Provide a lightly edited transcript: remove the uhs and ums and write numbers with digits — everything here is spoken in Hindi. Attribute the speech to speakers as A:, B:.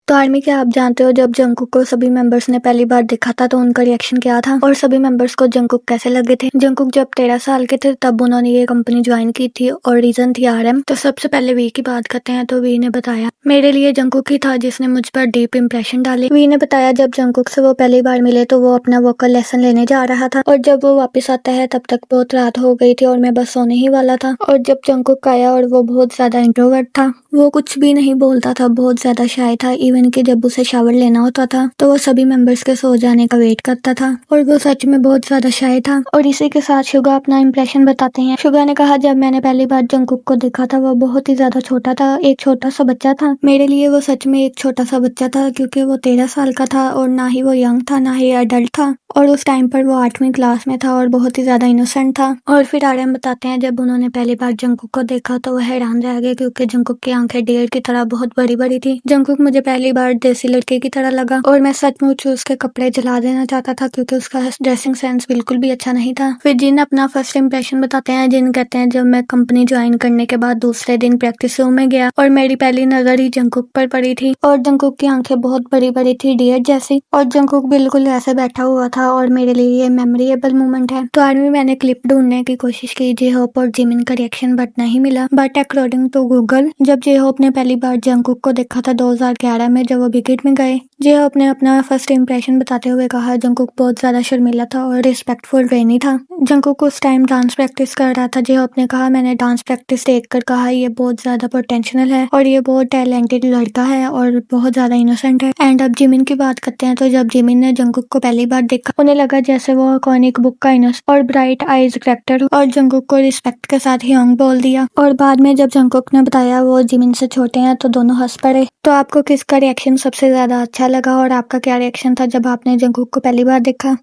A: तो आर्मी क्या आप जानते हो जब जंगकुक को सभी मेंबर्स ने पहली बार देखा था तो उनका रिएक्शन क्या था और सभी मेंबर्स को जंगकुक कैसे लगे थे। जंगकुक जब 13 साल के थे तब उन्होंने ये कंपनी ज्वाइन की थी और रीजन थी आरएम। तो सबसे पहले वी की बात करते हैं। तो वी ने बताया मेरे लिए जंगकुक ही था जिसने मुझ पर डीप इंप्रेशन डाले। वी ने बताया जब जंगकुक से वो पहली बार मिले तो वो अपना वोकल लेसन लेने जा रहा था और जब वो वापस आता है तब तक बहुत रात हो गई थी और मैं बस सोने ही वाला था। और जब जंगकुक आया और वो बहुत ज्यादा इंट्रोवर्ट था, वो कुछ भी नहीं बोलता था, बहुत ज्यादा शाय था। इवन कि जब उसे शावर लेना होता था तो वो सभी मेंबर्स के सो जाने का वेट करता था और वो सच में बहुत ज्यादा शाय था। और इसी के साथ शुगा अपना इंप्रेशन बताते हैं। शुगा ने कहा जब मैंने पहली बार जंगकुक को देखा था वो बहुत ही ज्यादा छोटा था, एक छोटा सा बच्चा था। मेरे लिए वो सच में एक छोटा सा बच्चा था क्योंकि वो 13 साल का था और ना ही वो यंग था ना ही अडल्ट था और उस टाइम पर वो 8वीं क्लास में था और बहुत ही ज्यादा इनोसेंट था। और फिर आर्यन बताते हैं जब उन्होंने पहली बार जंगकुक को देखा तो वो हैरान रह गए क्योंकि जंगकुक की आंखें डियर की तरह बहुत बड़ी बड़ी थी। जंगकुक मुझे पहली बार देसी लड़के की तरह लगा और मैं सचमुच उसके कपड़े जला देना चाहता था क्योंकि उसका ड्रेसिंग सेंस बिल्कुल भी अच्छा नहीं था। फिर जिन अपना फर्स्ट इंप्रेशन बताते हैं। जिन कहते हैं जब मैं कंपनी ज्वाइन करने के बाद दूसरे दिन प्रैक्टिस रूम में गया और मेरी पहली नजर ही जंगकुक पर पड़ी थी और जंगकुक की आंखें बहुत बड़ी बड़ी थी, डियर जैसी, और जंगकुक बिल्कुल ऐसे बैठा हुआ था और मेरे लिए ये मेमोरेबल मोमेंट है। तो आर्मी मैंने क्लिप ढूंढने की कोशिश की जे होप और जिमिन का रिएक्शन बट नहीं मिला। बट अकॉर्डिंग टू गूगल जब जे होप ने पहली बार जंगकुक को देखा था 2011 में जब वो विकेट में गए, जे होप ने अपना फर्स्ट इंप्रेशन बताते हुए कहा जंगकुक बहुत ज्यादा शर्मीला था और रिस्पेक्टफुल ट्रेनी था। जंगकुक उस टाइम डांस प्रैक्टिस कर रहा था। जे होप ने कहा मैंने डांस प्रैक्टिस देखकर कहा ये बहुत ज्यादा पोटेंशियल है और ये बहुत टैलेंटेड लड़का है और बहुत ज्यादा इनोसेंट है। एंड अब जिमिन की बात करते हैं। तो जब जिमिन ने जंगकुक को पहली बार देखा उन्हें लगा जैसे वो कॉनिक बुक का इनोसेंट और ब्राइट आईज करेक्टर और जंगकुक को रिस्पेक्ट के साथ ही यंग बोल दिया। और बाद में जब जंगकुक ने बताया वो जिमिन से छोटे हैं तो दोनों हंस पड़े। तो आपको किसका रिएक्शन सबसे ज्यादा अच्छा लगा और आपका क्या रिएक्शन था जब आपने जंगकुक को पहली बार देखा?